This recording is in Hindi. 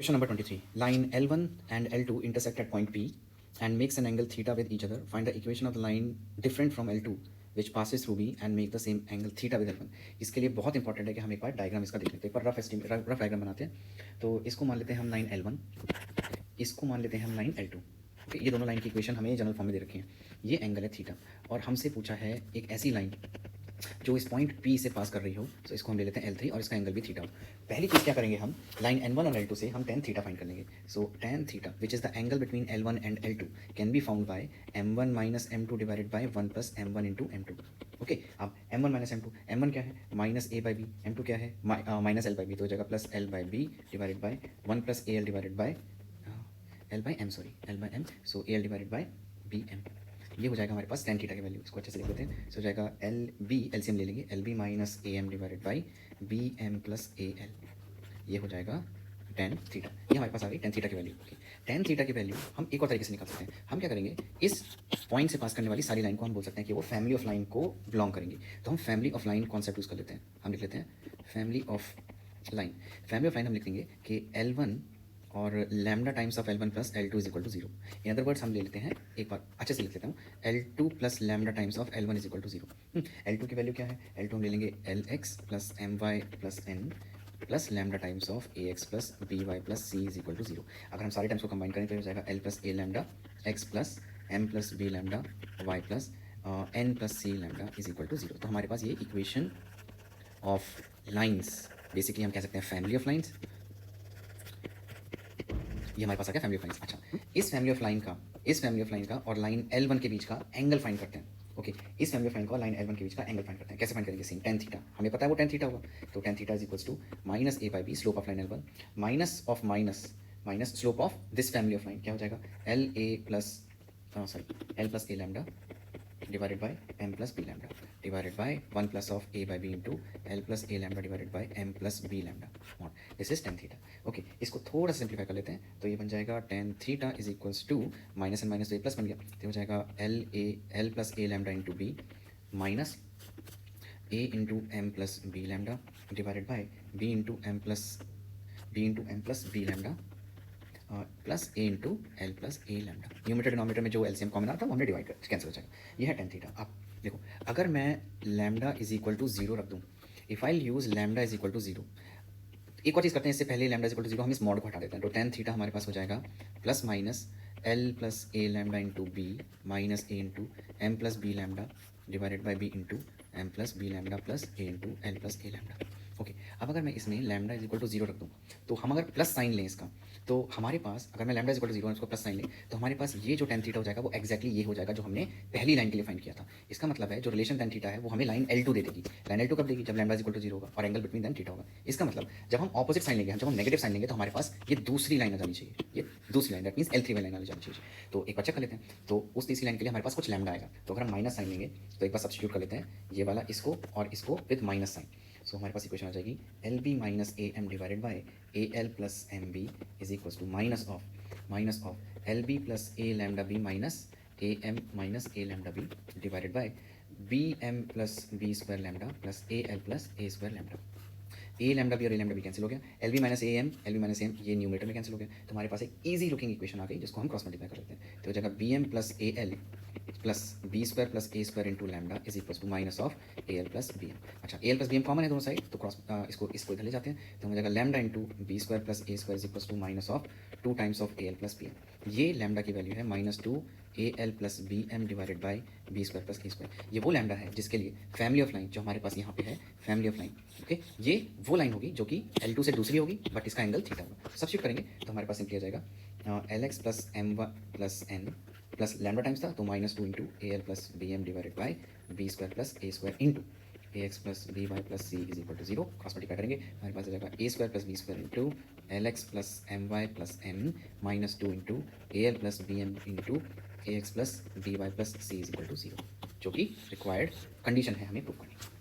Question number 23. Line L1 and L2 intersect at point P and makes an angle theta with each other. Find the equation of the line different from L2 which passes through B and make the same angle theta with L1. इसके लिए बहुत इंपॉर्टेंट है कि हम एक बार डायग्राम इसका देख लेते हैं। एक बार रफ डायग्राम बनाते हैं। तो इसको मान लेते हैं हम लाइन L1, इसको मान लेते हैं हम लाइन L2। ओके, ये दोनों लाइन की इक्वेशन हमें जनरल फॉर्म में दे रखी है। ये एंगल है थीटा और हमसे पूछा है एक ऐसी लाइन जो इस पॉइंट P से पास कर रही हो, तो इसको हम ले लेते हैं L3 और इसका एंगल भी थीटा हो। पहली चीज़ क्या करेंगे, हम लाइन N1 और L2 से हम tan थीटा फाइंड कर लेंगे। सो tan theta which is the angle between L1 and L2 can be found by m1 minus m2 divided by 1 plus m1 into m2। Okay, अब m1 माइनस m2, m1 क्या है minus a by B, m2 क्या है माइनस l बाई बी, तो हो जाएगा plus l by B divided by 1 plus a l divided by l by m, sorry l by m, so a l divided by B M. ये हो जाएगा हमारे पास tan थीटा की वैल्यू। इसको अच्छे से लिख लेते हैं। सो हो जाएगा एल बी, एलसीएम ले लेंगे, L B minus A M divided by B M plus A L. ये हो जाएगा tan थीटा। ये हमारे पास आ गई tan थीटा की वैल्यू। ओके, tan थीटा की वैल्यू हम एक और तरीके से निकाल सकते हैं। हम क्या करेंगे, इस पॉइंट से पास करने वाली सारी लाइन को हम बोल सकते हैं कि वो फैमिली ऑफ लाइन को बिलोंग करेंगे। तो हम family of line concept use कर लेते हैं। हम लिख लेते हैं family of line. Family of line हम लिख देंगे कि L1 और lambda times of L1 plus L2 is equal to 0। In other words हम ले लेते हैं, एक बार अच्छे से लिख लेता हूँ, L2 plus lambda times of L1 is equal to 0। L2 की वैल्यू क्या है, L2 हम ले लेंगे LX plus MY plus N plus lambda times of AX plus BY plus C is equal to 0। अगर हम सारे टाइम्स को कंबाइन करें तो हो जाएगा L plus A lambda X plus M plus B lambda Y plus N plus C lambda is equal to 0। तो हमारे पास ये इक्वेशन ऑफ लाइन्स, बेसिकली हम कह सकते हैं फैमिली ऑफ लाइन्स। ये हमारे पास आ गया फैमिली ऑफ लाइन्स। अच्छा, इस फैमिली ऑफ लाइन का और लाइन L1 के बीच का एंगल फाइंड करते हैं। ओके, इस फैमिली ऑफ लाइन का और लाइन L1 के बीच का एंगल फाइंड करते हैं। कैसे फाइंड करेंगे, सेम tan थीटा, हमें पता है वो tan थीटा होगा। तो tan theta is equals to minus A by B, slope of line L1 minus of minus slope of this family of line, क्या हो जाएगा L A plus L plus A lambda divided by m plus b lambda divided by 1 plus of a by b into l plus a lambda divided by m plus b lambda mod this is tan theta। Okay, इसको थोड़ा सिंप्लीफाई कर लेते हैं तो ये बन जाएगा tan theta is equals to minus and minus तो ए प्लस बन गया, तो हो जाएगा L plus A lambda into B minus A into M plus B lambda divided by B into M plus B lambda plus A into L plus A lambda. Numerator denominator में जो एलसीएम कॉमन आता है वो हमने डिवाइड कर कैंसिल हो जाएगा। ये है tan थीटा। अब देखो, अगर मैं लैम्डा इज इक्वल टू 0 रख दूँ, if I use lambda is equal to 0, एक और चीज़ करते हैं इससे पहले, लैम्डा इज इक्वल टू 0 हम इस मॉड को हटा देते हैं। तो tan थीटा हमारे पास हो जाएगा plus minus L plus A lambda into B minus A into M plus B lambda divided by B into M plus B lambda plus A into L plus A lambda. Okay, अब अगर मैं इसमें लैम्डा इज इक्वल टू 0 रख दूँ, तो हम अगर प्लस साइन लें इसका, तो हमारे पास अगर मैं लैम्डा इज इक्वल टू 0 इसको प्लस साइन लें, तो हमारे पास ये जो tan थीटा हो जाएगा वो एक्जैक्टली ये हो जाएगा जो हमने पहली लाइन के लिए फाइंड किया था। इसका मतलब है जो रिलेशन tan थीटा है वो हमें लाइन L2 दे देगी। लाइन L2 कब देगी, जब लैम्डा इज इक्वल टू 0 होगा और एंगल बिटवीन tan थीटा होगा। इसका मतलब जब हम ऑपोजिट साइन लेंगे, जब हम नेगेटिव साइन लेंगे, तो हमारे पास ये दूसरी लाइन आ जानी चाहिए, ये दूसरी लाइन, दैट मीन्स L3 वाली लाइन आ जानी चाहिए। तो एक बार चेक कर लेते हैं, तो उस तीसरी लाइन के लिए हमारे पास कुछ लैम्डा आएगा, तो अगर हम माइनस साइन लेंगे तो एक बार सब्स्टिट्यूट कर लेते हैं ये वाला इसको और इसको विद माइनस साइन। सो हमारे पास इक्वेशन आ जाएगी L B minus A M divided by A L plus M B is equals to minus of L B plus A lambda B minus A M minus A lambda B divided by B M plus B square lambda plus A L plus A square lambda. A lambda B और ए लैम्डा बी कैंसिल हो गया, L B minus A M ये न्यूमरेटर में कैंसिल हो गया, तो हमारे पास एक ईजी लुकिंग इक्वेशन आ गई जिसको हम क्रॉस मल्टीप्लाई कर लेते हैं। तो हो जाएगा B M plus A L plus B square plus A square into lambda is equals to minus of A L plus B M. अच्छा, A L plus B M common है दोनों साइड, तो क्रॉस इसको इधर ले जाते हैं, तो हो जाएगा lambda into B square plus A square is equals to minus of 2 times of A L plus B M. ये लैम्डा की वैल्यू है -2 A L plus B M divided by B square plus A square. ये वो लैम्डा है जिसके लिए फैमिली ऑफ लाइन जो हमारे पास यहाँ पे है, फैमिली ऑफ लाइन। ओके, ये वो लाइन होगी जो कि L2 से दूसरी होगी बट इसका एंगल थीटा होगा। सब्स्टिट्यूट करेंगे तो हमारे पास सिंपली आ जाएगा L X plus M plus N plus lambda times था तो -2 into A L plus B M divided by B square plus A square into A X plus B Y plus C is equal to 0। Cross multiply करेंगे हमारे पास आ जाएगा A square plus B square into L X plus M Y plus M -2 into A L plus B M into A X plus B Y plus C is equal to 0, जो कि रिक्वायर्ड कंडीशन है हमें प्रूव करनी।